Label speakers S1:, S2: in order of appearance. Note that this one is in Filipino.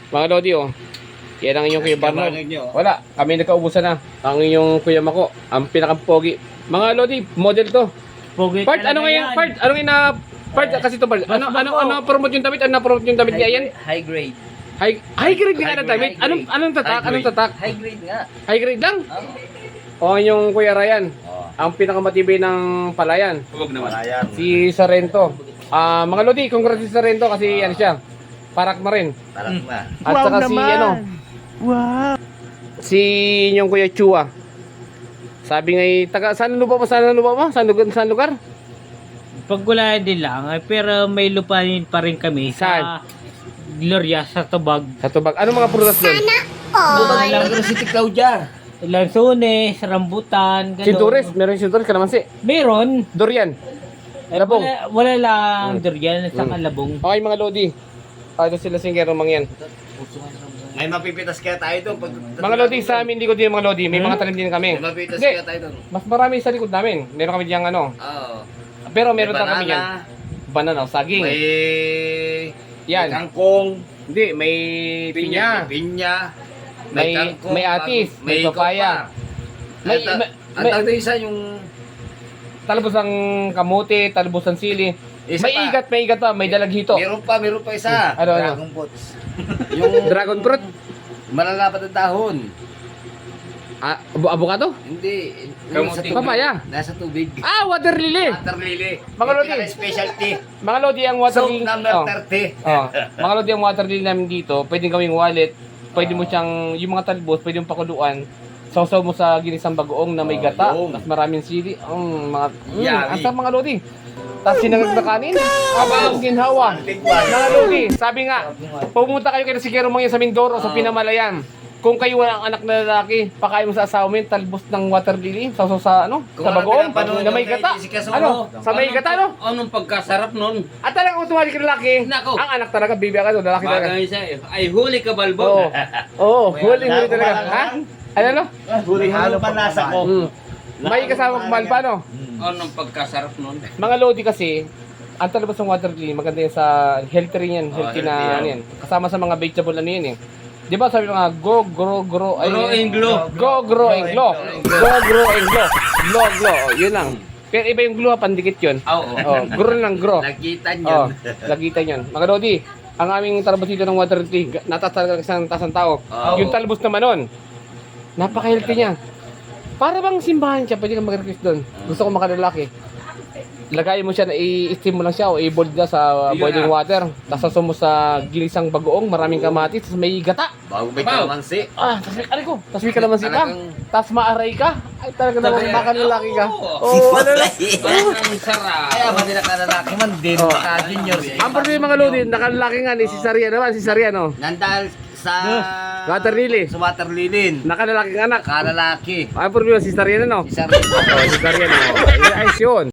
S1: Mga Lodi, oh. Yan ang inyong Kuya Barnard.
S2: nyo.
S1: Wala, kami nagkaubusan na. Ang inyong Kuya Mako, ang pinakapogi. Mga Lodi, model to.
S3: Pogi
S1: Part,
S3: talaga
S1: ano ngayon?
S3: yan.
S1: Part, anong ina... Part, kasi to, Part. Ano promote yung damit? Ano promote yung damit niya yan?
S4: High grade.
S1: High grade nga na damit. Anong tatak? Anong tatak?
S4: High grade nga.
S1: High grade lang? O,
S4: Oh.
S1: yung Kuya Ryan.
S4: Oh.
S1: Ang pinakamatibay ng palayan.
S2: Huwag naman. Ayan.
S1: Si Sarento. Mga Lodi, congrats si Sarento kasi ano siya. Parak na rin.
S4: Parang na.
S1: At saka si ano.
S3: Wow.
S1: Si yung Kuya Chua. Sabi nga taga saan lupa mo? Saan lupa mo? Saan lugar?
S3: Pagkulaan din lang, pero may lupain pa rin kami
S1: Saan?
S3: sa Gloria, sa Tubag.
S1: Sa Tubag. Ano mga prutas doon?
S4: Bubag lang ko si Claudia.
S3: Lansones, rambutan, gano'n.
S1: Sinturis, meron sinturis, kalamansi.
S3: Meron.
S1: Durian.
S3: Eh,
S1: Labong.
S3: wala lang durian sa
S1: Mm.
S3: kalabong.
S1: Okay mga Lodi. Ito sila singero mang yan.
S2: May mapipitas kaya tayo doon.
S1: Mga Lodi sa amin, hindi ko din mga Lodi. May mga tanim din kami.
S2: May mapipitas
S1: Hindi.
S2: kaya tayo doon.
S1: Mas marami sa likod namin. Meron kami diyang ano.
S2: Oo.
S1: Pero meron
S2: May
S1: din kami yan. Banana, saging.
S2: May...
S1: Yan.
S2: May kangkong.
S1: Hindi, may pinya.
S2: May pinya.
S1: May-
S2: kangkong,
S1: may atis, may
S2: ikaw
S1: papaya.
S2: pa.
S1: May-
S2: At-
S1: may-
S2: Ang
S1: may-
S2: tawag na isa yung...
S1: Talbos ng kamote, talbos ng sili.
S2: Isa
S1: May
S2: pa.
S1: igat pa. May dalaghito.
S2: Meron pa isa.
S1: Ano?
S4: Dragon boats.
S2: Yung
S1: Dragon fruit.
S2: malalapat na dahon.
S1: Avocado?
S2: Hindi.
S4: Kamuti.
S2: Sa tubig.
S1: Papaya.
S2: Nasa tubig.
S1: Water lily.
S2: Water lily.
S1: Mga Lodi.
S2: Specialty.
S1: Mga Lodi, ang water
S2: Soap
S1: lily.
S2: number
S1: Oh.
S2: 30.
S1: Mga Lodi, ang water lily namin dito, pwedeng gawing wallet. Pwede mo siyang, yung mga talbos, pwede mong pakuluan. Sausaw mo sa ginisang bagoong na may gata.
S2: yung.
S1: Tapos maraming sili. Mga,
S2: Yummy.
S1: asa mga Lodi. Tapos sinangag na kanin. Ang ginhawa.
S2: Tingwan.
S1: Mga Lodi, sabi nga, pumunta kayo kay Sigero Mangyan sa Mindoro, sa Pinamalayan. Kung kayo walang anak na lalaki, pakain mo sa asawa mo yun, talbos ng water lily, sausaw sa ano,
S2: Kung
S1: sa
S2: ano
S1: bagoong,
S2: pinapanood
S1: na may
S2: nyo kay
S1: gata.
S2: Jessica Sono,
S1: Ano? Sa may gata, no?
S5: Anong pagkasarap nun?
S1: At talagang automatic lalaki,
S5: Nako.
S1: ang anak talaga, bibi ka lalaki talaga.
S5: Bagay siya eh. Ay, huli ka,
S1: Oo.
S5: Balbon.
S1: Oo, huli talaga. Ha? Ano no?
S2: Huli halo pa nasa ko.
S1: May kasama kumal pa, no?
S5: Anong pagkasarap nun?
S1: Mga Lodi kasi, ang talabas ng water lily, maganda yan sa healthy rin yan, healthy na
S2: healthy yan.
S1: ano yan. Kasama sa mga vegetable ano yan eh. Di ba sabi mga go, grow,
S5: Grow and glow.
S1: Go, grow, and glow. Go, grow, and glow. Glow, glow. Oh, yun lang. Pero iba yung glue, pandikit yun.
S5: Oo.
S1: Oh, grow lang, grow.
S2: Nakita
S1: Oh,
S2: niyo.
S1: lagitan yun. Mga Lodi, ang aming talabas dito ng water lily, natas talaga sa tasang tao.
S2: Oo.
S1: Yung talbos naman nun, napaka-healthy niya. Para bang simbahan siya, pwede kang mag-request doon. Gusto ko makalalaki. Lagay mo siya, i-steam mo lang siya o i-boil siya sa boiling water. Tapos sasum mo sa gilisang bagoong, maraming kamatis, tapos may gata.
S2: Bago may
S5: Baw.
S2: kalamansi.
S1: Tapos may, aray ko, tapos may kalamansi pa.
S2: Talagang-
S1: Tapos maaray ka. Ay, talaga naman
S5: Talaga.
S1: makalalaki ka.
S5: Oo.
S1: Oo, ano na.
S5: Ang sarap.
S2: Kaya ba nila kalalaki man din,
S1: Oh.
S2: junior.
S1: Ang problema mga Lodi, nakalalaki nga ni si Sarian naman, si Sarian oh.
S2: Nandahal sa...
S1: Water lily.
S2: Sa water lily.
S1: Nakalalaking anak.
S2: Kalalaki.
S1: Ang problema si Sarian ano?
S2: Isa rin.
S1: Oh, si Sarian oh. Ayos yun.